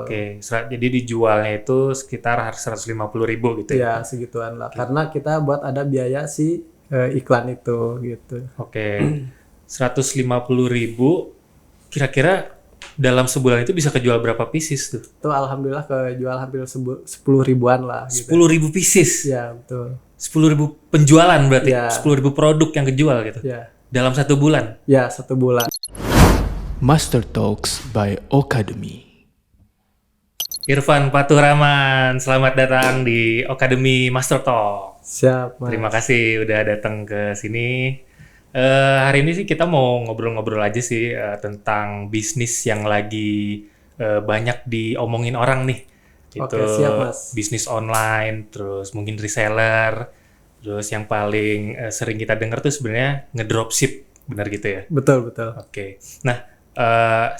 Oke, jadi dijualnya itu sekitar 150.000 gitu ya? Ya segituan lah. Karena kita buat ada biaya si iklan itu gitu. Oke, 150.000 kira-kira dalam sebulan itu bisa kejual berapa pieces tuh? Itu alhamdulillah kejual hampir 10 ribuan lah gitu. 10.000 pieces? Ya betul. 10.000 penjualan berarti? Ya. 10.000 produk yang kejual gitu? Ya. Dalam 1 bulan? Ya 1 bulan. Master Talks by Ocademy. Irfan Paturaman, selamat datang di Ocademy Master Talk. Siap Mas. Terima kasih udah datang ke sini. Hari ini sih kita mau ngobrol-ngobrol aja sih tentang bisnis yang lagi banyak diomongin orang nih. Itu Oke, siap, Mas. bisnis online, terus mungkin reseller, terus yang paling sering kita dengar tuh sebenarnya ngedropship, benar gitu ya? Betul. Oke. Nah,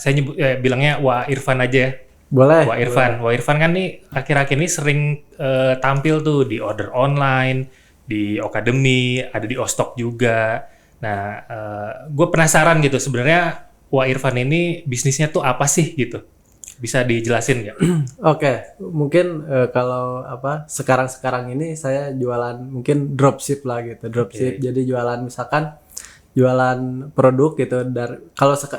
saya bilangnya Wah Irfan aja ya. Boleh. Wah Irfan kan nih akhir-akhir ini sering tampil tuh di order online, di Ocademy, ada di Ostok juga. Nah, gue penasaran gitu sebenarnya Wah Irfan ini bisnisnya tuh apa sih gitu? Bisa dijelasin nggak? Oke, mungkin kalau sekarang ini saya jualan mungkin dropship lah gitu. Dropship. Jadi jualan misalkan jualan produk gitu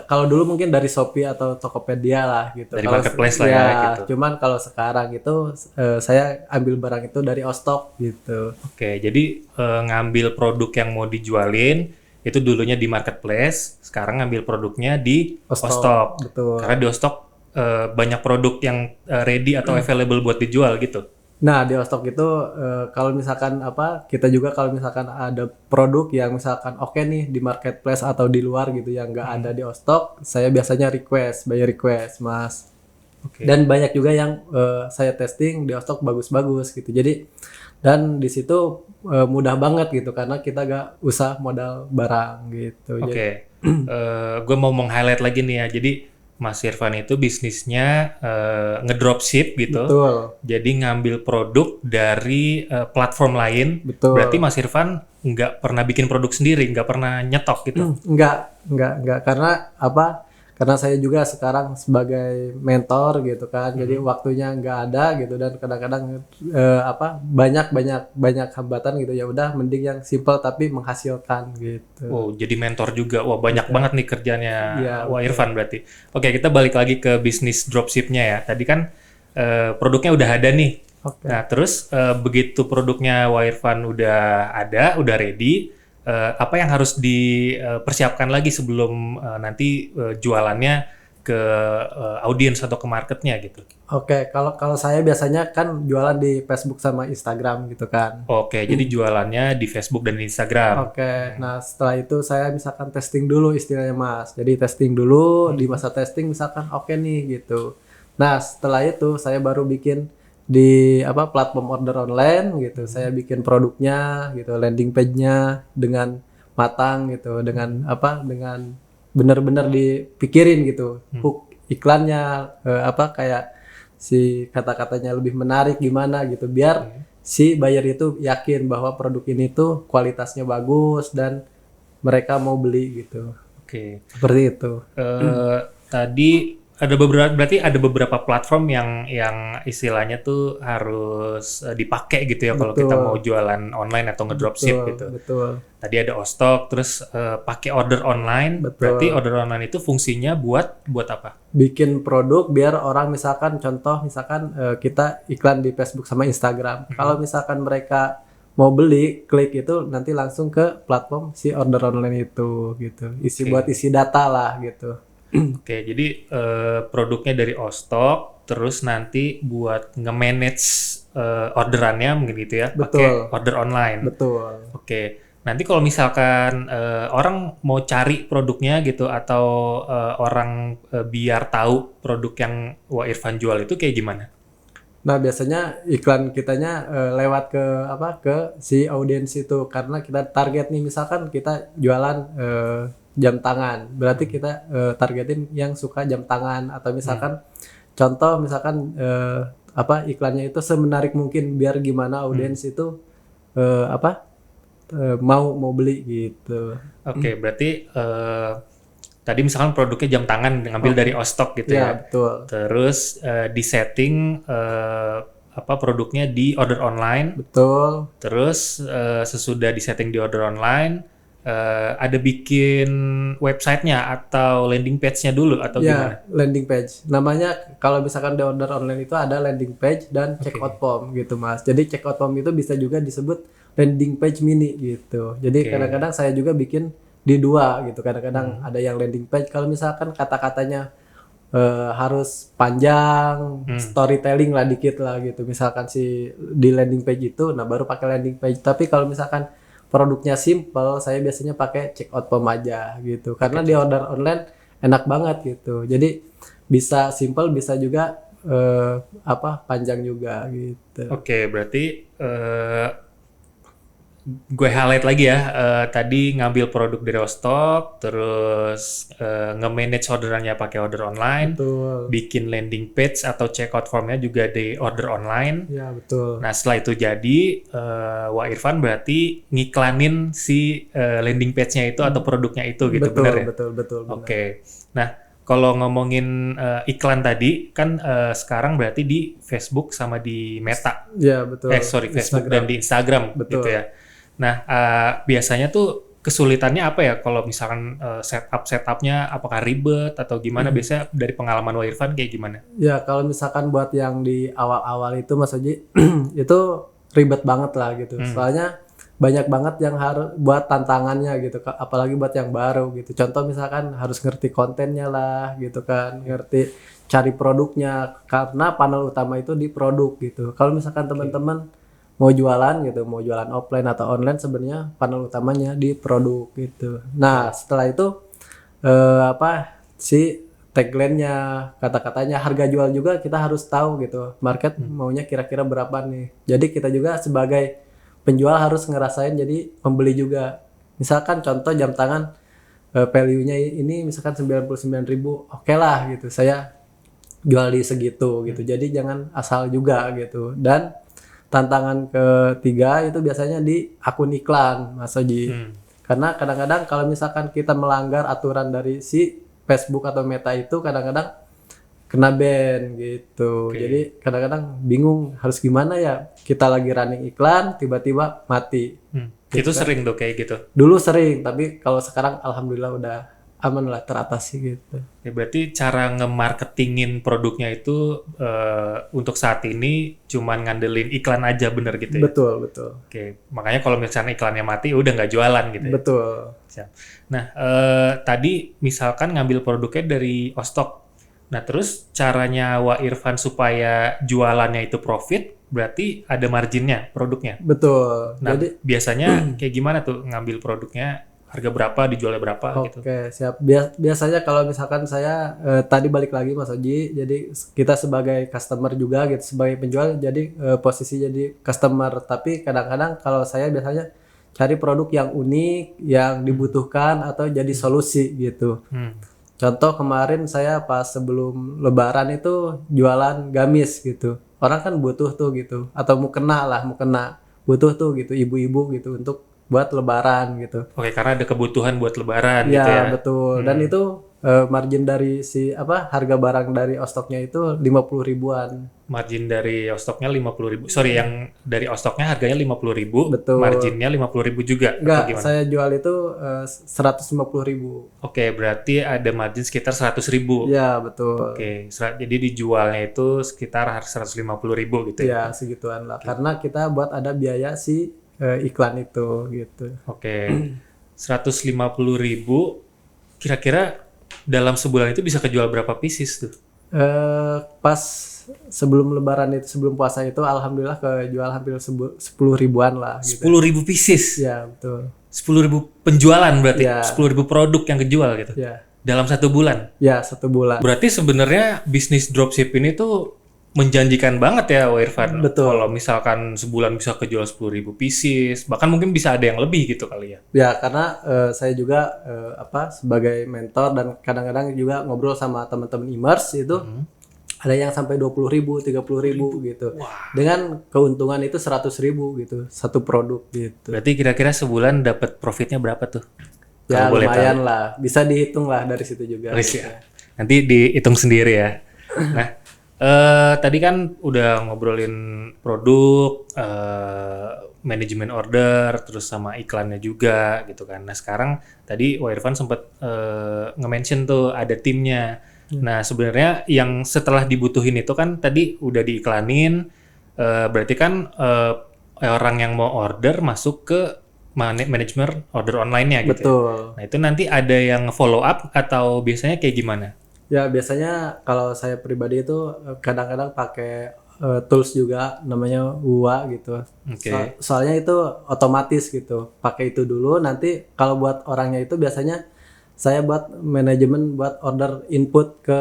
kalau dulu mungkin dari Shopee atau Tokopedia lah gitu. Dari kalau marketplace lah ya gitu. Cuman kalau sekarang itu saya ambil barang itu dari Ostok gitu. Oke, jadi ngambil produk yang mau dijualin itu dulunya di marketplace, sekarang ngambil produknya di Ostok. Betul. Karena di Ostok banyak produk yang ready atau available buat dijual gitu. Nah, di Ostok itu kalau misalkan kita juga kalau misalkan ada produk yang misalkan oke nih di marketplace atau di luar gitu yang nggak ada di Ostok, saya biasanya by request, Mas. Oke. Dan banyak juga yang saya testing di Ostok bagus-bagus gitu. Jadi dan di situ mudah banget gitu karena kita nggak usah modal barang gitu. Oke. Gue mau meng-highlight lagi nih ya. Jadi Mas Irfan itu bisnisnya ngedropship gitu. Betul. Jadi ngambil produk dari platform lain. Betul. Berarti Mas Irfan nggak pernah bikin produk sendiri, nggak pernah nyetok gitu. Enggak. Karena karena saya juga sekarang sebagai mentor gitu kan. Jadi waktunya nggak ada gitu dan kadang-kadang banyak hambatan gitu. Ya udah mending yang simple tapi menghasilkan gitu. Oh, jadi mentor juga. Wah, banyak banget nih kerjanya Wah betul. Irfan berarti. Oke, kita balik lagi ke bisnis dropshipnya ya. Tadi kan produknya udah ada nih. Oke. Nah, terus begitu produknya Wah Irfan udah ada, udah ready, apa yang harus dipersiapkan lagi sebelum nanti jualannya ke audiens atau ke marketnya gitu? Oke, kalau saya biasanya kan jualan di Facebook sama Instagram gitu kan. Oke, jadi jualannya di Facebook dan Instagram. Oke, nah setelah itu saya misalkan testing dulu istilahnya Mas. Jadi testing dulu, di masa testing misalkan oke nih gitu. Nah setelah itu saya baru bikin di platform order online gitu. Saya bikin produknya gitu, landing page-nya dengan matang gitu, dengan dengan benar-benar dipikirin gitu. Hook iklannya kayak si kata-katanya lebih menarik gimana gitu biar si buyer itu yakin bahwa produk ini tuh kualitasnya bagus dan mereka mau beli gitu. Oke. Seperti itu. Tadi berarti ada beberapa platform yang istilahnya tuh harus dipakai gitu ya kalau kita mau jualan online atau ngedropship gitu. Betul. Tadi ada Ostok, terus pakai order online. Betul. Berarti order online itu fungsinya buat apa? Bikin produk biar orang misalkan kita iklan di Facebook sama Instagram. Kalau misalkan mereka mau beli, klik itu nanti langsung ke platform si order online itu gitu. Buat isi data lah gitu. Oke, jadi produknya dari Ostok, terus nanti buat nge-manage orderannya mungkin gitu ya, pakai order online. Betul. Oke, nanti kalau misalkan orang mau cari produknya gitu atau orang biar tahu produk yang Wah Irfan jual itu kayak gimana? Nah biasanya iklan kitanya lewat ke si audiens itu karena kita target nih misalkan kita jualan jam tangan, berarti kita targetin yang suka jam tangan atau misalkan contoh misalkan iklannya itu semenarik mungkin biar gimana audiens itu mau beli gitu. Oke, berarti tadi misalkan produknya jam tangan ngambil dari Ostok gitu Ya, ya. betul. Terus di setting produknya di order online. Betul. Terus sesudah di setting di order online ada bikin websitenya atau landing page-nya dulu atau gimana? Ya, landing page. Namanya kalau misalkan di order online itu ada landing page dan checkout form gitu, Mas. Jadi checkout form itu bisa juga disebut landing page mini gitu. Jadi kadang-kadang saya juga bikin di dua gitu. Kadang-kadang ada yang landing page kalau misalkan kata-katanya harus panjang, storytelling lah dikit lah gitu. Misalkan di landing page itu, nah baru pakai landing page. Tapi kalau misalkan produknya simple, saya biasanya pakai checkout form aja gitu. Karena di order online enak banget gitu. Jadi bisa simple, bisa juga panjang juga gitu. Oke, berarti gue highlight lagi ya. Tadi ngambil produk dari Ostok, terus nge-manage orderannya pakai order online, Betul. bikin landing page atau checkout formnya juga di order online. Ya, betul. Nah, setelah itu jadi, Wak Irfan berarti ngiklanin si landing page-nya itu atau produknya itu gitu, Betul, benar ya? betul, benar. Oke. Nah, kalau ngomongin iklan tadi, kan sekarang berarti di Facebook sama di Meta. Ya, betul. Facebook Instagram. dan di Instagram Betul. gitu ya. Nah, biasanya tuh kesulitannya apa ya kalau misalkan setupnya apakah ribet atau gimana? Biasanya dari pengalaman Wak Irfan kayak gimana? Ya, kalau misalkan buat yang di awal-awal itu Mas Oji, itu ribet banget lah gitu. Soalnya banyak banget yang harus buat tantangannya gitu, apalagi buat yang baru gitu. Contoh misalkan harus ngerti kontennya lah gitu kan, ngerti cari produknya, karena panel utama itu di produk gitu. Kalau misalkan teman-teman mau jualan gitu, mau jualan offline atau online, sebenarnya panel utamanya di produk gitu. Nah, setelah itu si tagline-nya, kata-katanya, harga jual juga kita harus tahu gitu. Market maunya kira-kira berapa nih. Jadi kita juga sebagai penjual harus ngerasain jadi pembeli juga. Misalkan contoh jam tangan value-nya ini misalkan 99.000, oke lah gitu. Saya jual di segitu gitu. Jadi jangan asal juga gitu. Dan tantangan ketiga itu biasanya di akun iklan, Mas Oji. Karena kadang-kadang kalau misalkan kita melanggar aturan dari si Facebook atau Meta itu kadang-kadang kena ban gitu. Jadi kadang-kadang bingung harus gimana ya. Kita lagi running iklan, tiba-tiba mati. Itu sering tuh kayak gitu. Dulu sering, tapi kalau sekarang alhamdulillah udah aman lah, teratasi gitu. Ya, berarti cara nge-marketingin produknya itu untuk saat ini cuman ngandelin iklan aja bener gitu ya? Betul, betul. Oke, makanya kalau misalnya iklannya mati udah nggak jualan gitu ya? Betul. Siap. Nah, tadi misalkan ngambil produknya dari Ostok. Nah, terus caranya Wak Irfan supaya jualannya itu profit, berarti ada marginnya produknya? Betul. Nah, Jadi biasanya kayak gimana tuh ngambil produknya? Harga berapa, dijualnya berapa gitu? Oke, siap. Biasanya kalau misalkan saya tadi balik lagi Mas Oji, jadi kita sebagai customer juga gitu, sebagai penjual, jadi posisi jadi customer. Tapi kadang-kadang kalau saya biasanya cari produk yang unik, yang dibutuhkan atau jadi solusi gitu. Contoh kemarin saya pas sebelum Lebaran itu jualan gamis gitu. Orang kan butuh tuh gitu, atau mau kena, butuh tuh gitu, ibu-ibu gitu untuk buat Lebaran gitu. Oke, karena ada kebutuhan buat Lebaran gitu Ya, ya? betul. Dan itu margin dari harga barang dari Ostoknya itu 50 ribuan. Margin dari Ostoknya 50.000. Sorry, yang dari Ostoknya harganya 50.000, Betul. marginnya 50.000 juga. atau Enggak, gimana? saya jual itu 150 ribu. Oke, berarti ada margin sekitar 100.000. Ya, betul. Oke, jadi dijualnya itu sekitar 150.000 gitu ya? Ya, segituan lah. Karena kita buat ada biaya iklan itu gitu. Oke, 150.000. Kira-kira dalam sebulan itu bisa kejual berapa pieces tuh? Pas sebelum Lebaran itu, sebelum puasa itu, alhamdulillah kejual hampir 10 ribuan lah. Gitu. 10.000 pieces? Ya, betul. 10.000 penjualan berarti? Ya. 10.000 produk yang kejual gitu? Ya, Dalam 1 bulan? ya 1 bulan. Berarti sebenarnya bisnis dropship ini tuh menjanjikan banget ya, Wak Irfan. Betul. Kalau misalkan sebulan bisa kejual 10.000 pieces, bahkan mungkin bisa ada yang lebih gitu kali ya. Ya, karena saya juga sebagai mentor dan kadang-kadang juga ngobrol sama teman-teman immerse itu ada yang sampai 20.000, 30.000 gitu. Wah. Dengan keuntungan itu 100.000 gitu, satu produk gitu. Berarti kira-kira sebulan dapat profitnya berapa tuh? Ya Kalau boleh lumayan lah, bisa dihitung lah dari situ juga. Riz ya. Nanti dihitung sendiri ya. Nah, tadi kan udah ngobrolin produk, manajemen order, terus sama iklannya juga gitu kan. Nah sekarang tadi Irfan sempat nge-mention tuh ada timnya. Nah sebenarnya yang setelah dibutuhin itu kan tadi udah diiklanin, berarti kan orang yang mau order masuk ke manajemen order online-nya gitu. Betul. Nah itu nanti ada yang follow up atau biasanya kayak gimana? Ya biasanya kalau saya pribadi itu kadang-kadang pakai tools juga namanya UA gitu. Oke. Soalnya itu otomatis gitu. Pakai itu dulu, nanti kalau buat orangnya itu biasanya saya buat manajemen buat order input ke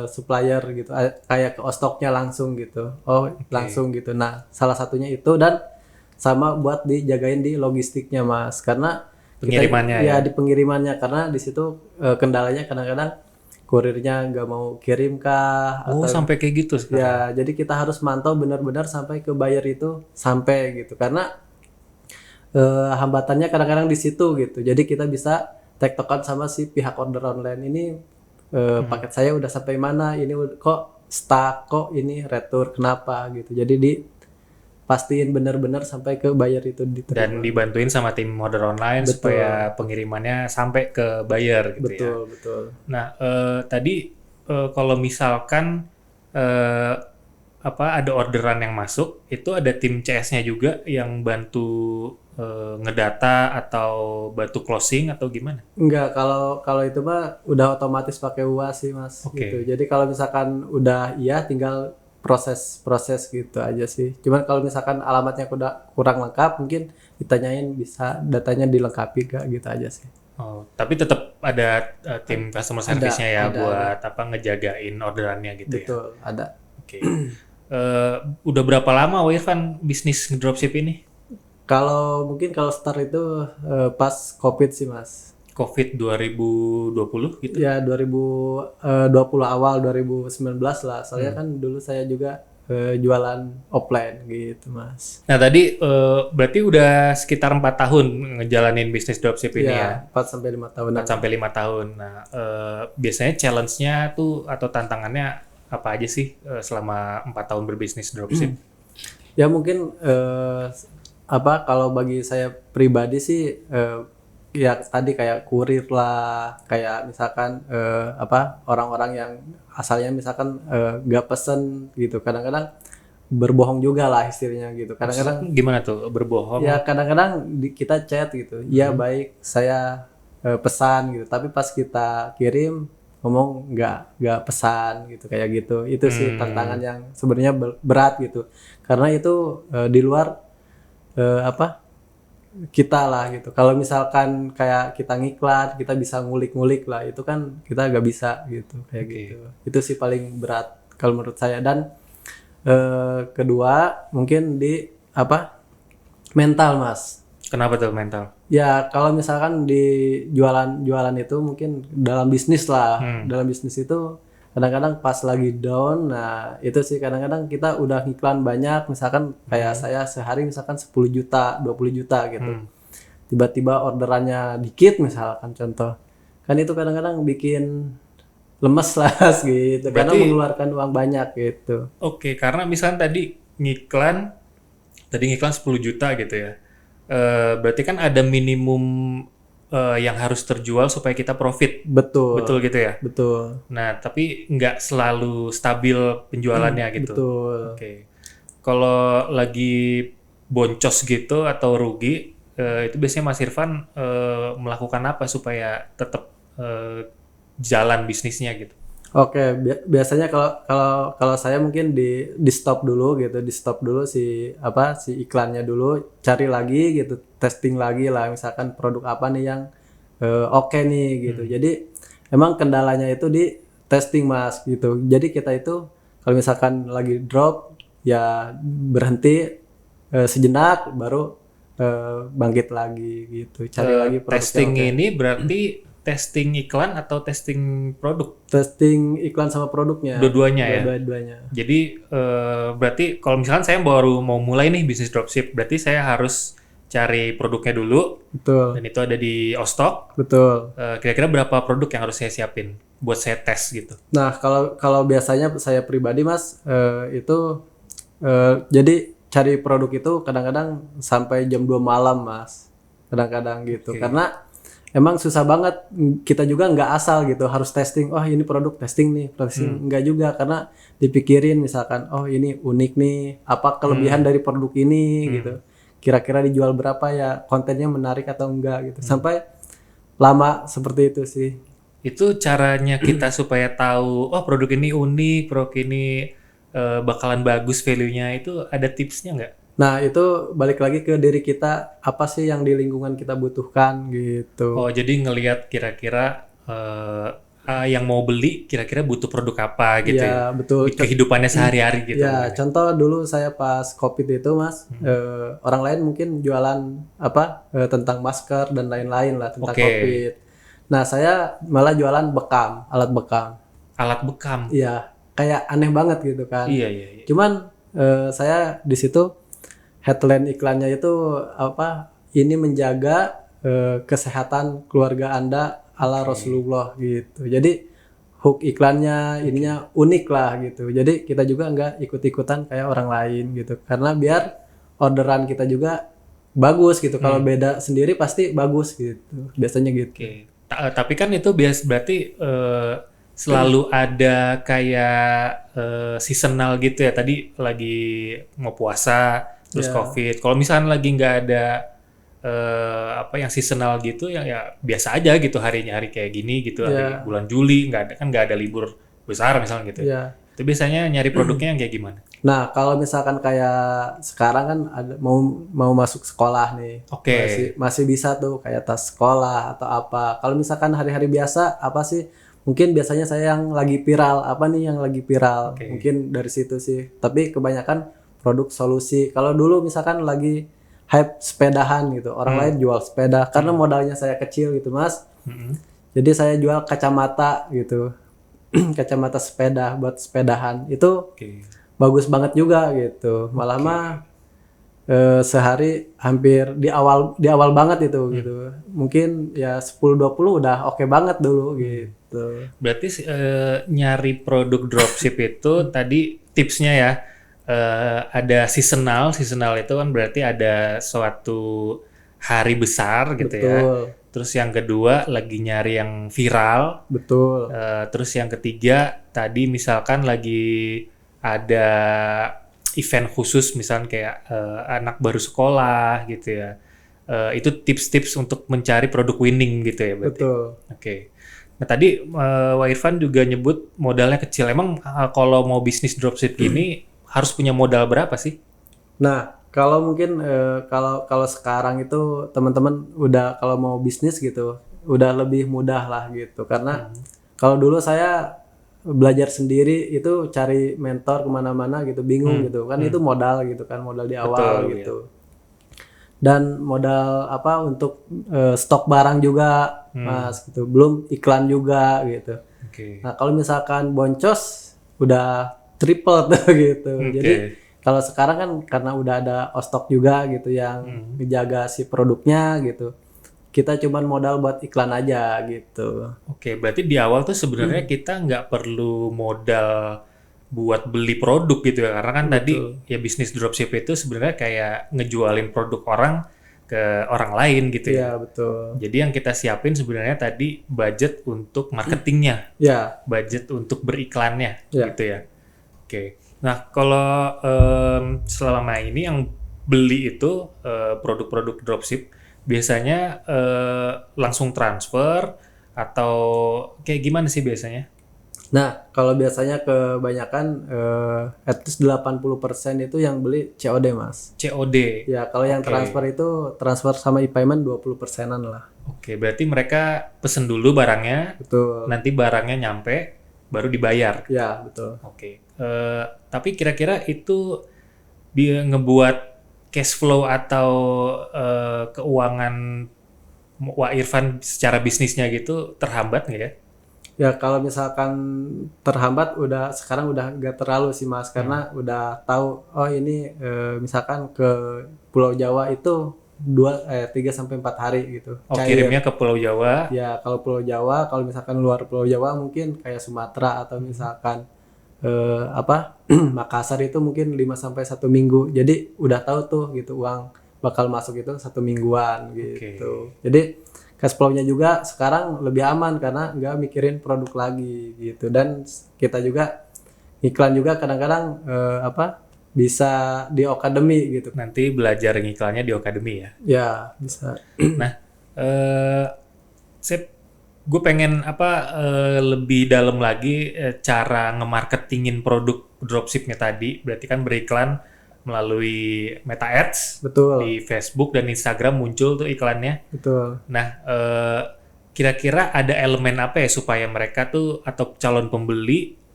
supplier gitu. Kayak ke stoknya langsung gitu. Langsung gitu. Nah, salah satunya itu dan sama buat dijagain di logistiknya Mas. Karena Pengirimannya ya? di pengirimannya karena di situ kendalanya kadang-kadang kurirnya nggak mau kirim kah Oh, sampai kayak gitu sekarang. ya jadi kita harus mantau benar-benar sampai ke buyer itu sampai gitu karena hambatannya kadang-kadang di situ gitu jadi kita bisa tektokan sama si pihak order online ini paket saya udah sampai mana ini kok stuck kok ini retur kenapa gitu jadi pastiin benar-benar sampai ke buyer itu diterima. Dan dibantuin sama tim order online supaya pengirimannya sampai ke buyer gitu ya. Betul. Nah, tadi kalau misalkan ada orderan yang masuk, itu ada tim CS-nya juga yang bantu ngedata atau bantu closing atau gimana? Enggak, kalau itu mah udah otomatis pakai UA sih Mas gitu. Jadi kalau misalkan udah tinggal proses gitu aja sih. Cuman kalau misalkan alamatnya udah kurang lengkap mungkin ditanyain bisa datanya dilengkapi gak gitu aja sih. Oh, tapi tetap ada tim customer service-nya ya buat ngejagain orderannya gitu ya. Betul, ada. Oke. Udah berapa lama Irfan bisnis dropship ini? Mungkin kalau start itu pas Covid sih Mas. Covid 2020 gitu? Ya 2020 awal 2019 lah. Soalnya kan dulu saya juga jualan offline gitu Mas. Nah tadi berarti udah sekitar 4 tahun ngejalanin bisnis dropship ini ya? 4-5 tahun. 4-5 tahun. Nah biasanya challenge-nya tuh atau tantangannya apa aja sih selama 4 tahun berbisnis dropship? Ya mungkin kalau bagi saya pribadi sih ya tadi kayak kurir lah, kayak misalkan orang-orang yang asalnya misalkan gak pesen gitu, kadang-kadang berbohong juga lah istilahnya gitu. Kadang-kadang gimana tuh berbohong? Ya kadang-kadang kita chat gitu, ya baik saya pesan gitu, tapi pas kita kirim ngomong nggak pesan gitu kayak gitu. Itu sih tantangan yang sebenarnya berat gitu, karena itu di luar kita lah gitu. Kalau misalkan kayak kita ngiklan, kita bisa ngulik-ngulik lah, itu kan kita nggak bisa gitu kayak gitu. Itu sih paling berat kalau menurut saya. Dan kedua mungkin di mental Mas. Kenapa tuh mental? Ya kalau misalkan di jualan itu mungkin dalam bisnis lah, dalam bisnis itu kadang-kadang pas lagi down, nah itu sih kadang-kadang kita udah ngiklan banyak, misalkan kayak saya sehari misalkan 10 juta, 20 juta gitu. Tiba-tiba orderannya dikit misalkan contoh. Kan itu kadang-kadang bikin lemes lah gitu, karena mengeluarkan uang banyak gitu. Oke, karena misalkan tadi ngiklan 10 juta gitu ya. Berarti kan ada minimum yang harus terjual supaya kita profit. Betul. Betul gitu ya? Betul. Nah, tapi nggak selalu stabil penjualannya gitu. Betul. Oke. Kalau lagi boncos gitu atau rugi, itu biasanya Mas Irfan melakukan apa supaya tetap jalan bisnisnya gitu? Oke, biasanya kalau saya mungkin di stop dulu gitu, di stop dulu si iklannya dulu, cari lagi gitu, testing lagi lah, misalkan produk apa nih yang oke nih gitu. Jadi emang kendalanya itu di testing Mas gitu. Jadi kita itu kalau misalkan lagi drop ya berhenti sejenak baru bangkit lagi gitu, cari lagi produk testing ini berarti testing iklan atau testing produk? Testing iklan sama produknya. Dua-duanya ya? Dua-duanya. Jadi berarti kalau misalkan saya baru mau mulai nih bisnis dropship, berarti saya harus cari produknya dulu, Betul. dan itu ada di Ostok. Betul. Kira-kira berapa produk yang harus saya siapin buat saya tes gitu? Nah, kalau biasanya saya pribadi Mas, itu jadi cari produk itu kadang-kadang sampai jam 2 malam Mas. Kadang-kadang gitu. Oke. Karena emang susah banget, kita juga nggak asal gitu harus testing. Oh, ini produk testing nih, testing nggak juga, karena dipikirin misalkan oh ini unik nih, apa kelebihan dari produk ini gitu. Kira-kira dijual berapa ya, kontennya menarik atau enggak gitu. Sampai lama seperti itu sih. Itu caranya kita supaya tahu, oh produk ini unik, produk ini bakalan bagus value-nya, itu ada tipsnya nggak? Nah, itu balik lagi ke diri kita, apa sih yang di lingkungan kita butuhkan gitu. Oh, jadi ngelihat kira-kira yang mau beli kira-kira butuh produk apa gitu ya? Ya, betul. Kehidupannya sehari-hari gitu. Ya, contoh dulu saya pas COVID itu, Mas, orang lain mungkin jualan apa tentang masker dan lain-lain lah tentang Oke. COVID. Nah, saya malah jualan bekam, alat bekam. Alat bekam. Iya, kayak aneh banget gitu kan. Iya, iya, iya. Cuman saya di situ headline iklannya itu apa? Ini menjaga kesehatan keluarga Anda ala Rasulullah gitu. Jadi hook iklannya ininya unik lah gitu. Jadi kita juga nggak ikut-ikutan kayak orang lain gitu. Karena biar orderan kita juga bagus gitu. Kalau beda sendiri pasti bagus gitu. Biasanya gitu. Oke. Tapi kan itu berarti selalu ada kayak seasonal gitu ya. Tadi lagi mau puasa, terus Ya. COVID. Kalau misalnya lagi nggak ada apa yang seasonal gitu, ya biasa aja gitu harinya, hari kayak gini gitu, hari bulan Juli nggak ada libur besar misalnya gitu. Ya. Itu biasanya nyari produknya yang kayak gimana? Nah, kalau misalkan kayak sekarang kan ada mau masuk sekolah nih. Oke. Masih bisa tuh kayak tas sekolah atau apa. Kalau misalkan hari-hari biasa apa sih? Mungkin biasanya saya yang lagi viral, apa nih yang lagi viral? Oke. Mungkin dari situ sih. Tapi kebanyakan produk solusi. Kalau dulu misalkan lagi hype sepedahan gitu, orang lain jual sepeda karena modalnya saya kecil gitu, Mas. Jadi saya jual kacamata gitu. Kacamata sepeda buat sepedahan. Itu Oke. bagus banget juga gitu. Malah mah sehari hampir di awal banget itu gitu. Mungkin ya 10-20 udah oke banget dulu gitu. Berarti nyari produk dropship itu tadi tipsnya ya, ada seasonal itu kan berarti ada suatu hari besar gitu ya. Betul. Terus yang kedua lagi nyari yang viral. Betul. Terus yang ketiga tadi misalkan lagi ada event khusus misalkan kayak anak baru sekolah gitu ya. Itu tips-tips untuk mencari produk winning gitu ya berarti. Betul. Oke. Nah tadi Wak Irfan juga nyebut modalnya kecil. Emang kalau mau bisnis dropship gini harus punya modal berapa sih? Nah, kalau mungkin kalau sekarang itu teman-teman udah kalau mau bisnis gitu udah lebih mudah lah gitu. Karena kalau dulu saya belajar sendiri itu cari mentor kemana-mana gitu bingung gitu kan, itu modal gitu kan, modal di awal Betul, gitu. Dan modal apa untuk stok barang juga Mas gitu, belum iklan juga gitu. Oke. Nah kalau misalkan boncos udah triple tuh gitu. Jadi kalau sekarang kan karena udah ada Ostok juga gitu yang menjaga si produknya gitu, kita cuman modal buat iklan aja gitu. Oke, berarti di awal tuh sebenarnya kita nggak perlu modal buat beli produk gitu ya, karena kan tadi ya bisnis dropship itu sebenarnya kayak ngejualin produk orang ke orang lain gitu ya. Iya betul. Jadi yang kita siapin sebenarnya tadi budget untuk marketingnya, Ya. budget untuk beriklannya Ya. gitu ya. Oke. Nah kalau selama ini yang beli itu produk-produk dropship biasanya langsung transfer atau kayak gimana sih biasanya? Nah, kalau biasanya kebanyakan at least 80% itu yang beli COD, Mas. COD. Ya, kalau yang transfer itu transfer sama e-payment 20%-an lah. Oke, berarti mereka pesen dulu barangnya, Betul. nanti barangnya nyampe, baru dibayar. Ya, betul. Oke. Tapi kira-kira itu dia ngebuat cash flow atau keuangan Wak Irfan secara bisnisnya gitu terhambat nggak ya? Ya, kalau misalkan terhambat sekarang udah gak terlalu sih, Mas, karena udah tahu oh ini misalkan ke Pulau Jawa itu 3 sampai 4 hari gitu. Oh, kirimnya ke Pulau Jawa. Ya, kalau Pulau Jawa, kalau misalkan luar Pulau Jawa mungkin kayak Sumatera atau misalkan Makassar itu mungkin 5 sampai 1 minggu. Jadi udah tahu tuh gitu uang bakal masuk itu 1 mingguan gitu. Jadi cash flow-nya juga sekarang lebih aman karena nggak mikirin produk lagi gitu. Dan kita juga iklan juga kadang-kadang bisa di Okademi gitu. Nanti belajar ngiklannya di Okademi ya. Ya, bisa. Nah, gue pengen lebih dalam lagi cara nge-marketingin produk dropshipnya tadi. Berarti kan beriklan melalui Meta Ads. Betul. Di Facebook dan Instagram muncul tuh iklannya. Betul. Nah, kira-kira ada elemen apa ya supaya mereka tuh atau calon pembeli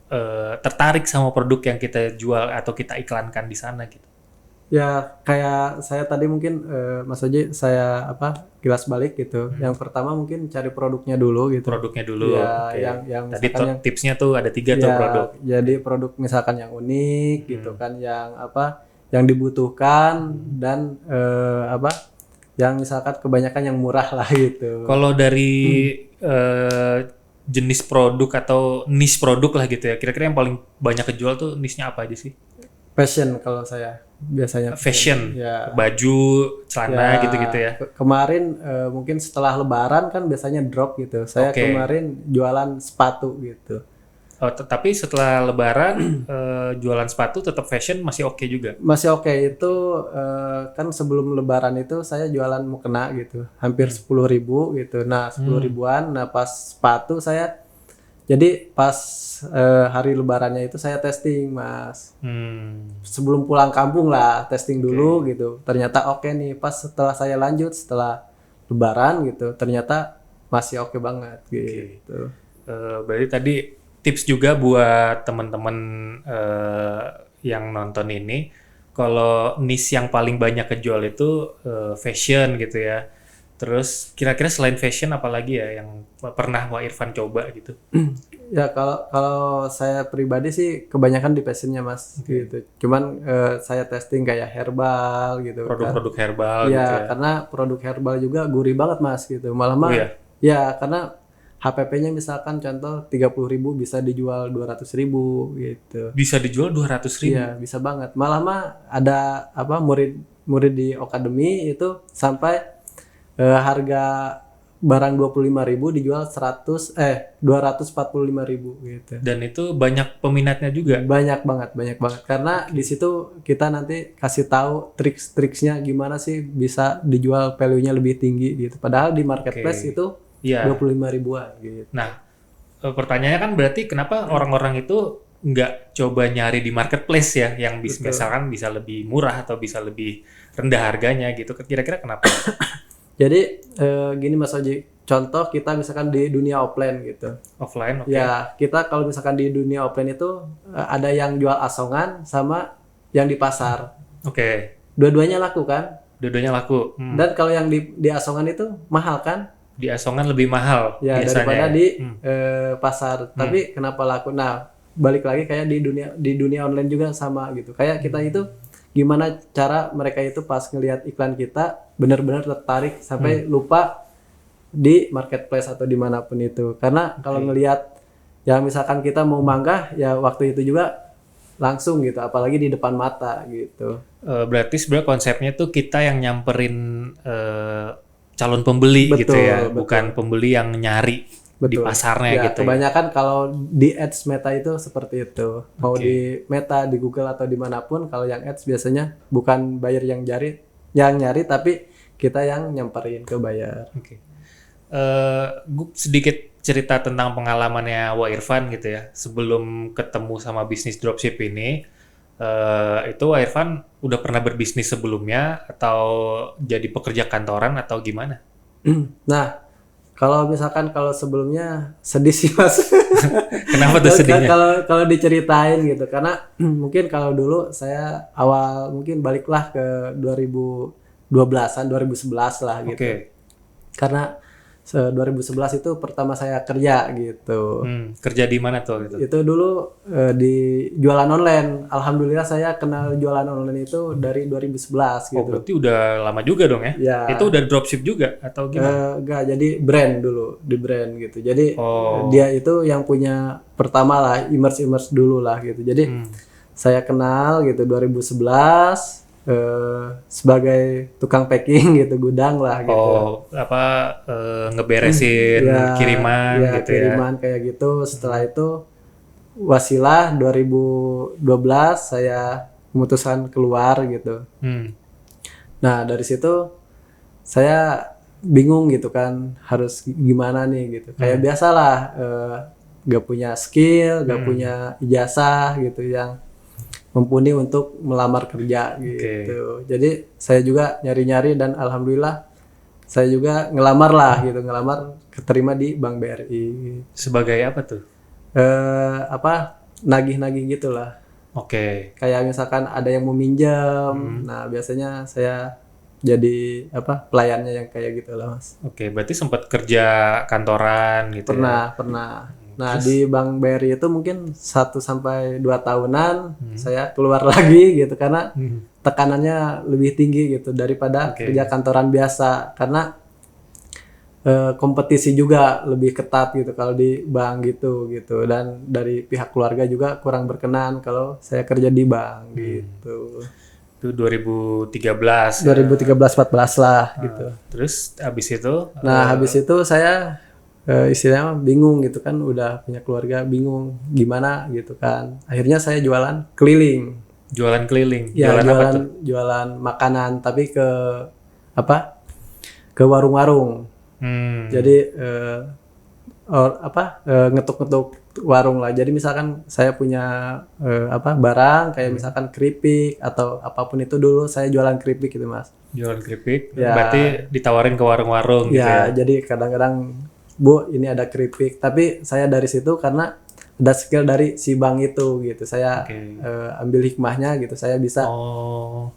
tertarik sama produk yang kita jual atau kita iklankan di sana gitu? Ya kayak saya tadi mungkin Mas Oji saya kilas balik gitu. Yang pertama mungkin cari produknya dulu gitu. Produknya dulu. Ya, okay. yang tadi misalkan tipsnya tuh ada 3 tuh produk. Jadi produk misalkan yang unik gitu kan, yang dibutuhkan dan yang misalkan kebanyakan yang murah lah gitu. Kalau dari jenis produk atau niche produk lah gitu ya, kira-kira yang paling banyak kejual tuh niche-nya apa aja sih? Fashion kalau saya biasanya. Fashion, ya. Baju, celana gitu-gitu ya. Kemarin mungkin setelah Lebaran kan biasanya drop gitu. Saya kemarin jualan sepatu gitu. Oh, tapi setelah Lebaran jualan sepatu tetap fashion masih oke juga? Masih oke. Itu kan sebelum Lebaran itu saya jualan mukena gitu, hampir 10.000 gitu. Nah 10 ribuan. Nah pas sepatu saya, jadi pas hari Lebarannya itu saya testing Mas. Sebelum pulang kampung lah testing dulu gitu. Ternyata oke nih. Pas setelah saya lanjut setelah Lebaran gitu, ternyata masih oke banget gitu. Berarti tadi tips juga buat teman-teman yang nonton ini, kalau niche yang paling banyak kejual itu fashion gitu ya. Terus kira-kira selain fashion apalagi ya yang pernah Wak Irfan coba gitu? Ya kalau saya pribadi sih kebanyakan di fashionnya Mas gitu. Cuman saya testing kayak herbal gitu. Produk-produk herbal ya, gitu ya. Karena produk herbal juga gurih banget Mas gitu. Malah ya karena HPP-nya misalkan contoh 30.000 bisa dijual 200.000 gitu. Bisa dijual 200.000? Iya, bisa banget. Malah ada murid di Okademi itu sampai harga barang 25.000 dijual 245.000 gitu. Dan itu banyak peminatnya juga? Banyak banget. Karena di situ kita nanti kasih tahu triks-triksnya gimana sih bisa dijual value-nya lebih tinggi gitu. Padahal di marketplace itu 25 ribuan gitu. Nah, pertanyaannya kan berarti kenapa orang-orang itu nggak coba nyari di marketplace ya, yang misalkan bisa lebih murah atau bisa lebih rendah harganya gitu. Kira-kira kenapa? Jadi gini Mas Oji, contoh kita misalkan di dunia offline gitu. Offline, oke. Ya, kita kalau misalkan di dunia offline itu ada yang jual asongan sama yang di pasar. Oke. Dua-duanya laku kan? Dua-duanya laku. Dan kalau yang di asongan itu mahal kan? Di asongan lebih mahal ya biasanya daripada di pasar. Tapi kenapa laku? Nah, balik lagi kayak di dunia online juga sama gitu. Kayak kita itu gimana cara mereka itu pas ngelihat iklan kita benar-benar tertarik sampai lupa di marketplace atau dimanapun itu. Karena kalau ngelihat ya misalkan kita mau manggah ya waktu itu juga langsung gitu, apalagi di depan mata gitu. Berarti sebenarnya konsepnya tuh kita yang nyamperin calon pembeli gitu ya, bukan pembeli yang nyari di pasarnya ya, gitu. Kebanyakan kalau di ads Meta itu seperti itu. Mau di Meta, di Google atau dimanapun, kalau yang ads biasanya bukan buyer yang nyari, tapi kita yang nyamperin ke buyer. Gue sedikit cerita tentang pengalamannya Wak Irfan gitu ya. Sebelum ketemu sama bisnis dropship ini, itu Wak Irfan udah pernah berbisnis sebelumnya atau jadi pekerja kantoran atau gimana? Nah, kalau sebelumnya sedih sih Mas. Kenapa tuh sedihnya? Kalau diceritain gitu, karena mungkin kalau dulu saya awal mungkin baliklah ke 2012-an, 2011 lah gitu. Karena 2011 itu pertama saya kerja gitu. Kerja di mana tuh gitu? Itu dulu di jualan online. Alhamdulillah saya kenal jualan online itu dari 2011 Oh, gitu. berarti udah lama juga dong ya? Ya. Itu udah dropship juga atau gimana? Enggak, jadi brand dulu, di brand gitu. Jadi Oh. dia itu yang punya pertama lah, immerse dulu lah gitu. Jadi saya kenal gitu 2011 sebagai tukang packing gitu, gudang lah gitu. Oh, ngeberesin Ya, kiriman ya, gitu kiriman kayak gitu. Setelah itu wasilah 2012 saya memutuskan keluar gitu. ya. Nah, dari situ saya bingung gitu kan harus gimana nih gitu. Kayak biasalah gak punya skill, gak punya ijazah gitu yang mumpuni untuk melamar kerja gitu. Jadi saya juga nyari-nyari dan alhamdulillah saya juga ngelamar lah gitu, ngelamar keterima di Bank BRI. Sebagai apa tuh? Nagih-nagih gitulah. Oke. Kayak misalkan ada yang mau minjam, nah biasanya saya jadi pelayannya yang kayak gitu lah Mas. Oke, berarti sempat kerja kantoran gitu ya? Pernah. Nah di Bank BRI itu mungkin 1 sampai 2 tahunan saya keluar lagi gitu karena tekanannya lebih tinggi gitu daripada kerja kantoran biasa karena kompetisi juga lebih ketat gitu kalau di bank gitu dan dari pihak keluarga juga kurang berkenan kalau saya kerja di bank gitu. Itu 2013. 2013-14 lah gitu. Terus habis itu? Nah habis itu saya istilahnya bingung gitu kan, udah punya keluarga bingung gimana gitu kan. Akhirnya saya jualan keliling. Jualan keliling. Ya, Jualan apa tuh? jualan makanan tapi ke ke warung-warung. Jadi ngetuk-ngetuk warung lah. Jadi misalkan saya punya barang kayak misalkan keripik atau apapun itu, dulu saya jualan keripik gitu Mas. Jualan keripik. Ya. Berarti ditawarin ke warung-warung gitu Ya, ya? jadi kadang-kadang Bu, ini ada keripik. Tapi saya dari situ karena ada skill dari si bank itu gitu. Saya ambil hikmahnya gitu. Saya bisa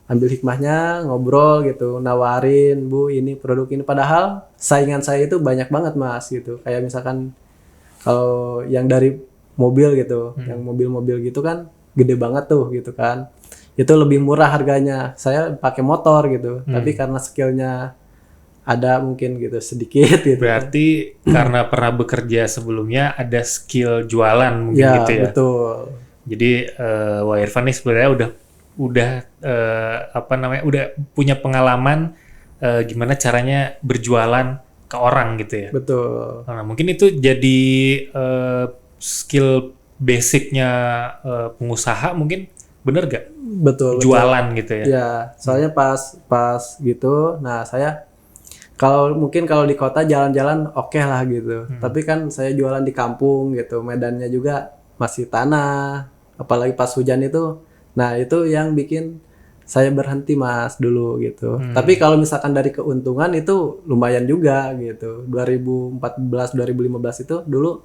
ambil hikmahnya, ngobrol gitu, nawarin, Bu, ini produk ini. Padahal saingan saya itu banyak banget Mas gitu. Kayak misalkan kalau yang dari mobil gitu, yang mobil-mobil gitu kan gede banget tuh gitu kan. Itu lebih murah harganya. Saya pakai motor gitu. Tapi karena skillnya ada mungkin gitu sedikit gitu. Berarti karena pernah bekerja sebelumnya ada skill jualan mungkin gitu ya. Betul. Jadi Wah Irfan nih sebenarnya udah udah punya pengalaman gimana caranya berjualan ke orang gitu ya. Betul. Nah, mungkin itu jadi skill basicnya pengusaha mungkin, bener gak? Betul. Jualan gitu ya. Ya, soalnya pas gitu, nah saya kalau di kota jalan-jalan oke lah gitu. Tapi kan saya jualan di kampung gitu, medannya juga masih tanah, apalagi pas hujan itu. Nah, itu yang bikin saya berhenti Mas dulu gitu. Tapi kalau misalkan dari keuntungan itu lumayan juga gitu. 2014 2015 itu dulu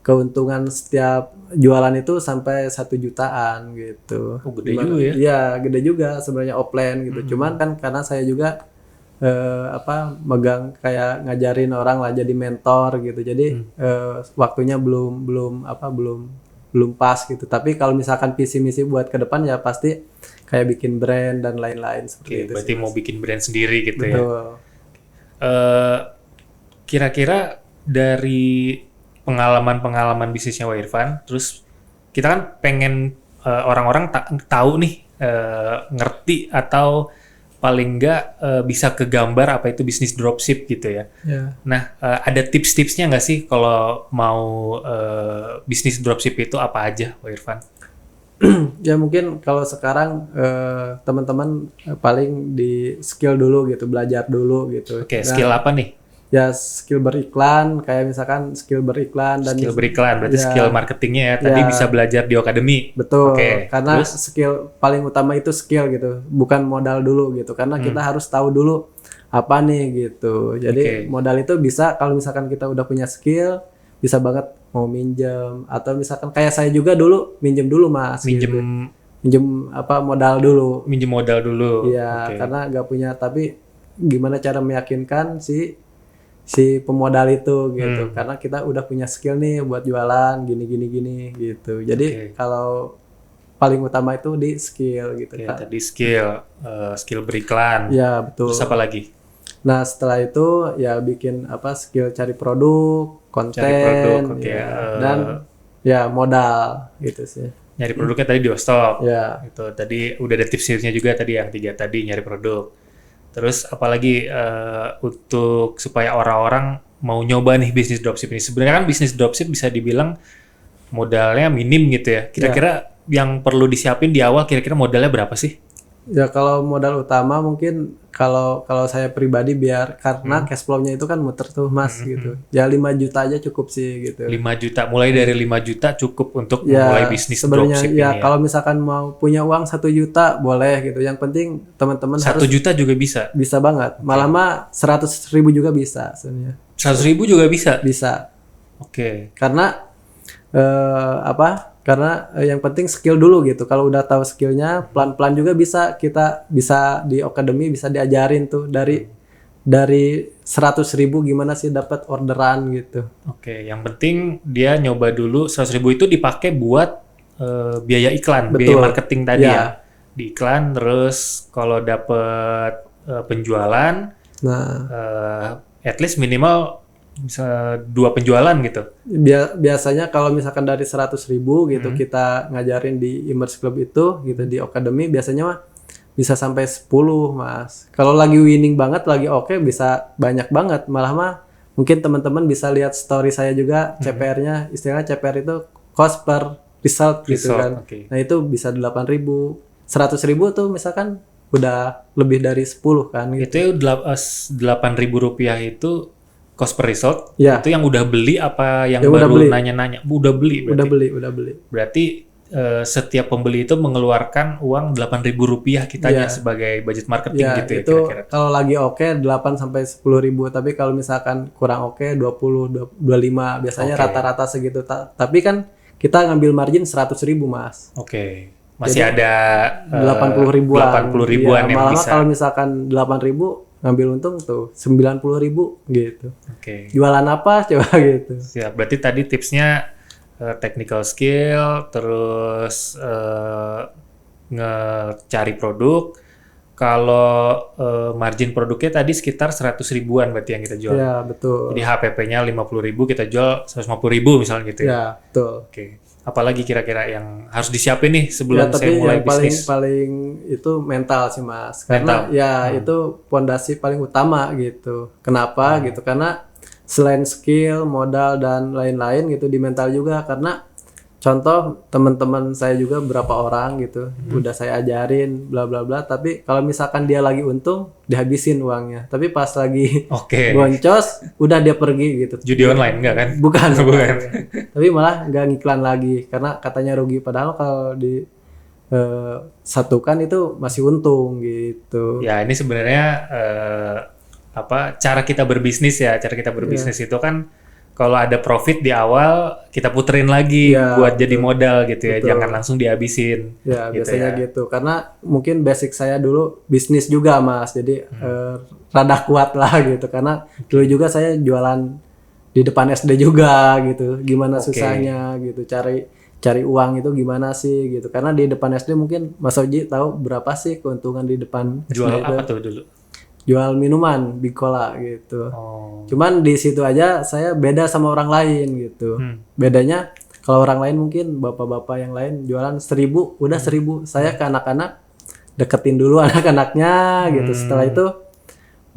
keuntungan setiap jualan itu sampai 1 jutaan gitu. Oh, gede juga ya? Iya, gede juga sebenarnya offline gitu. Cuman kan karena saya juga megang kayak ngajarin orang lah, jadi mentor gitu. Jadi waktunya belum pas gitu. Tapi kalau misalkan visi misi buat ke depan ya pasti kayak bikin brand dan lain-lain seperti itu. Berarti mau bikin brand sendiri gitu. Betul. Ya. Kira-kira dari pengalaman bisnisnya Wah Irfan, terus kita kan pengen orang-orang tahu nih, ngerti atau paling nggak bisa kegambar apa itu bisnis dropship gitu ya. Nah, ada tips-tipsnya nggak sih kalau mau bisnis dropship itu apa aja, Wah Irfan? Ya mungkin kalau sekarang teman-teman paling di skill dulu gitu, belajar dulu gitu. Oke, skill apa nih? Ya skill beriklan, kayak misalkan skill beriklan dan skill beriklan, berarti ya, skill marketingnya ya. Tadi bisa belajar di Akademi. Betul. Oke, karena terus? skill paling utama itu skill gitu, bukan modal dulu gitu. Karena kita harus tahu dulu apa nih gitu. Jadi modal itu bisa kalau misalkan kita udah punya skill, bisa banget mau minjem atau misalkan kayak saya juga dulu minjem dulu Mas. Minjem modal dulu. Minjem modal dulu. Iya, karena nggak punya, tapi gimana cara meyakinkan si si pemodal itu gitu. Karena kita udah punya skill nih buat jualan gini gitu. Jadi kalau paling utama itu di skill gitu Oke, kan. tadi skill beriklan. Ya, betul. Terus apa lagi? Nah, setelah itu ya bikin skill cari produk, konten, Cari produk, oke. ya, dan ya modal gitu sih. Nyari produknya tadi di Ostok. Ya. Itu tadi udah ada tips-tipsnya juga tadi yang 3 tadi nyari produk. Terus apalagi untuk supaya orang-orang mau nyoba nih bisnis dropship ini. Sebenarnya kan bisnis dropship bisa dibilang modalnya minim gitu ya. Kira-kira yang perlu disiapin di awal kira-kira modalnya berapa sih? Ya kalau modal utama mungkin kalau saya pribadi biar karena cash flow-nya itu kan muter tuh Mas gitu. Ya 5 juta aja cukup sih gitu. 5 juta, mulai dari 5 juta cukup untuk Ya, memulai bisnis sebenarnya dropship ya ini ya. kalau misalkan mau punya uang 1 juta boleh gitu. Yang penting teman-teman 1 harus juta juga bisa. bisa banget. Malah mah 100.000 juga bisa sebenarnya. 100.000 juga bisa. Bisa. Oke. Karena Karena yang penting skill dulu gitu. Kalau udah tahu skillnya, pelan-pelan juga kita bisa di Academy bisa diajarin tuh dari 100.000 gimana sih dapat orderan gitu. Oke, yang penting dia nyoba dulu 100.000 itu dipakai buat biaya iklan, Betul. biaya marketing tadi Ya. ya. Di iklan, terus kalau dapet penjualan, Nah, at least minimal bisa 2 penjualan gitu. biasanya kalau misalkan dari 100.000 gitu kita ngajarin di Immerse Club itu gitu di Academy biasanya mah bisa sampai 10 Mas. Kalau lagi winning banget, lagi oke bisa banyak banget. Malah mah mungkin teman-teman bisa lihat story saya juga CPR-nya, istilahnya CPR itu cost per result gitu Result, kan. oke. Nah, itu bisa 8.000. 100.000 tuh misalkan udah lebih dari 10 kan gitu. Itu 8.000 rupiah itu cost per result. Ya. Itu yang udah beli apa yang Ya, udah baru beli. nanya-nanya? Udah beli berarti. Udah beli. Berarti setiap pembeli itu mengeluarkan uang 8.000 rupiah kitanya sebagai budget marketing Ya, gitu ya itu kira-kira. kalau lagi oke 8 sampai 10.000, tapi kalau misalkan kurang oke 20, 25 biasanya Oke. rata-rata segitu. Tapi kan kita ngambil margin 100.000 Mas. Oke. Masih ada 80 ribuan. 80 ribuan Iya, yang malah bisa. kalau misalkan 8.000 ngambil untung tuh 90.000 gitu. Oke. Jualan apa coba gitu. Siap. Berarti tadi tipsnya technical skill, terus ngecari produk. Kalau margin produknya tadi sekitar 100 ribuan berarti yang kita jual. Ya, betul. Jadi HPP-nya 50.000 kita jual 150.000 misalnya gitu ya. Ya, betul. Oke. Apalagi kira-kira yang harus disiapin nih Ya, sebelum saya tapi mulai yang paling bisnis? paling itu mental sih Mas. Karena Mental. ya itu pondasi paling utama gitu. Kenapa gitu? Karena selain skill, modal dan lain-lain gitu di mental juga. Karena contoh teman-teman saya juga berapa orang gitu udah saya ajarin bla bla bla. Tapi kalau misalkan dia lagi untung dihabisin uangnya. Tapi pas lagi Oke. boncos udah dia pergi gitu. Judi online enggak kan? Bukan. Bukan. Tapi malah nggak ngiklan lagi karena katanya rugi. Padahal kalau di satukan itu masih untung gitu. Ya, ini sebenarnya cara kita berbisnis ya. Cara kita Iya. berbisnis itu kan kalau ada profit di awal kita puterin lagi Ya, buat jadi modal gitu ya. Betul. Jangan langsung dihabisin. Ya Gitu biasanya ya. gitu. Karena mungkin basic saya dulu bisnis juga Mas. Jadi rada kuat lah gitu. Karena dulu juga saya jualan di depan SD juga gitu. Gimana Oke. susahnya gitu. Cari uang itu gimana sih gitu. Karena di depan SD mungkin Mas Oji tahu berapa sih keuntungan di depan Jual SD itu. apa tuh dulu? Jual minuman, Big Cola gitu. Oh. Cuman di situ aja saya beda sama orang lain gitu. Bedanya kalau orang lain mungkin bapak-bapak yang lain jualan 1.000, udah 1.000. Saya ke anak-anak deketin dulu anak-anaknya gitu. Setelah itu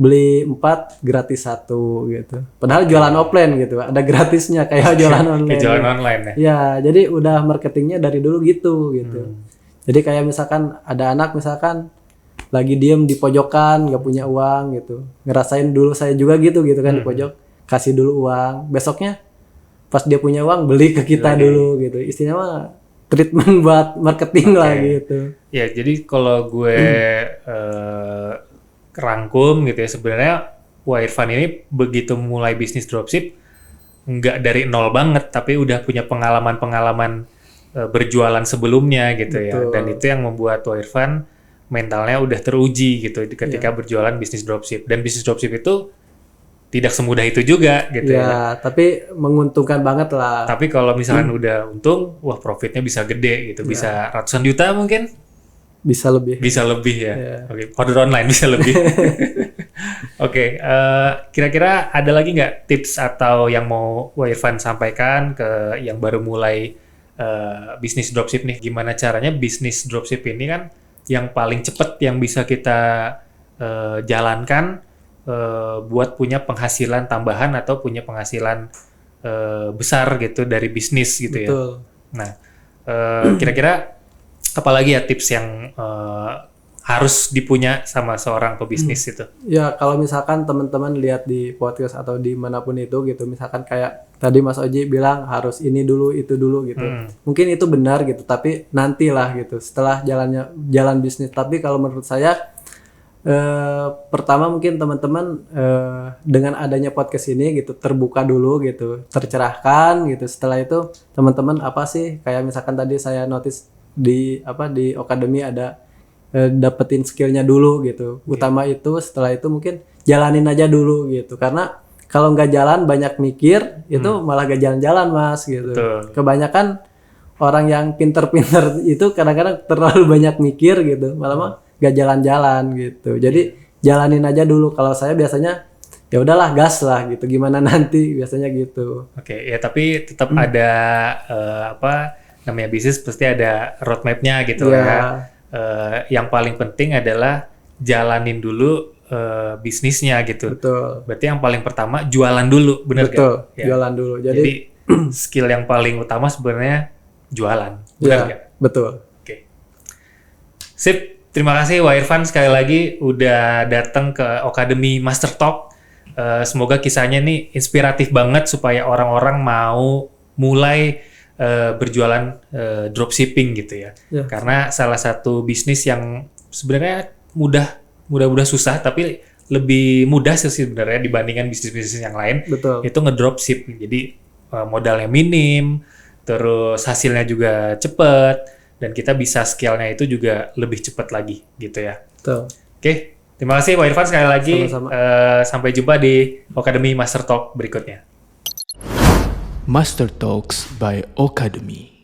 beli 4 gratis 1 gitu. Padahal jualan offline gitu, ada gratisnya kayak jualan online. Kayak jualan online ya. Ya, jadi udah marketingnya dari dulu gitu. Jadi kayak misalkan ada anak misalkan lagi diem di pojokan nggak punya uang gitu, ngerasain dulu saya juga gitu kan di pojok, kasih dulu uang, besoknya pas dia punya uang beli ke kita dulu gitu, istilahnya mah treatment buat marketing lah gitu. Ya, jadi kalau gue rangkum gitu ya, sebenarnya Wah Irfan ini begitu mulai bisnis dropship nggak dari nol banget, tapi udah punya pengalaman-pengalaman berjualan sebelumnya gitu ya. Betul. Dan itu yang membuat Wah Irfan mentalnya udah teruji gitu ketika berjualan bisnis dropship. Dan bisnis dropship itu tidak semudah itu juga gitu ya. Ya, tapi menguntungkan banget lah. Tapi kalau misalkan udah untung, wah profitnya bisa gede gitu, bisa ratusan juta mungkin, Bisa lebih. bisa lebih ya. Iya. Oke, order online bisa lebih. Oke, kira-kira ada lagi nggak tips atau yang mau Irfan sampaikan ke yang baru mulai bisnis dropship nih? Gimana caranya bisnis dropship ini kan yang paling cepat yang bisa kita jalankan buat punya penghasilan tambahan atau punya penghasilan besar gitu dari bisnis gitu ya. Betul. Nah, kira-kira apalagi ya tips yang harus dipunya sama seorang pebisnis itu? Ya, kalau misalkan teman-teman lihat di podcast atau di manapun itu gitu, misalkan kayak tadi Mas Oji bilang harus ini dulu, itu dulu gitu. Mungkin itu benar gitu, tapi nantilah gitu setelah jalan bisnis. Tapi kalau menurut saya pertama mungkin teman-teman dengan adanya podcast ini gitu terbuka dulu gitu, tercerahkan gitu. Setelah itu teman-teman apa sih kayak misalkan tadi saya notice di Okademi ada dapetin skillnya dulu gitu. Utama itu setelah itu mungkin jalanin aja dulu gitu. Karena kalau nggak jalan banyak mikir itu malah gak jalan-jalan Mas gitu. Betul. Kebanyakan orang yang pinter-pinter itu kadang-kadang terlalu banyak mikir gitu. Malah mah gak jalan-jalan gitu. Jadi jalanin aja dulu. Kalau saya biasanya ya udahlah gas lah gitu. Gimana nanti biasanya gitu. Oke, ya tapi tetap ada apa namanya bisnis pasti ada roadmap-nya gitu Ya. ya. Yang paling penting adalah jalanin dulu bisnisnya gitu. Betul. Berarti yang paling pertama jualan dulu, bener Betul. gak? Ya. Jualan dulu. Jadi Jadi skill yang paling utama sebenarnya jualan, bener ya, gak? betul. Oke. Sip, terima kasih Wak Irfan sekali lagi udah datang ke Okademi Master Talk. Semoga kisahnya nih inspiratif banget supaya orang-orang mau mulai berjualan dropshipping gitu ya. Ya. Karena salah satu bisnis yang sebenarnya mudah susah tapi lebih mudah sih sebenarnya dibandingkan bisnis-bisnis yang lain. Betul. Itu ngedropship. Jadi modalnya minim, terus hasilnya juga cepet, dan kita bisa scale-nya itu juga lebih cepat lagi gitu ya. Betul. Oke, terima kasih Pak Irfan sekali lagi. Sama-sama. Sampai jumpa di Okademi Master Talk berikutnya. Master Talks by Okademi.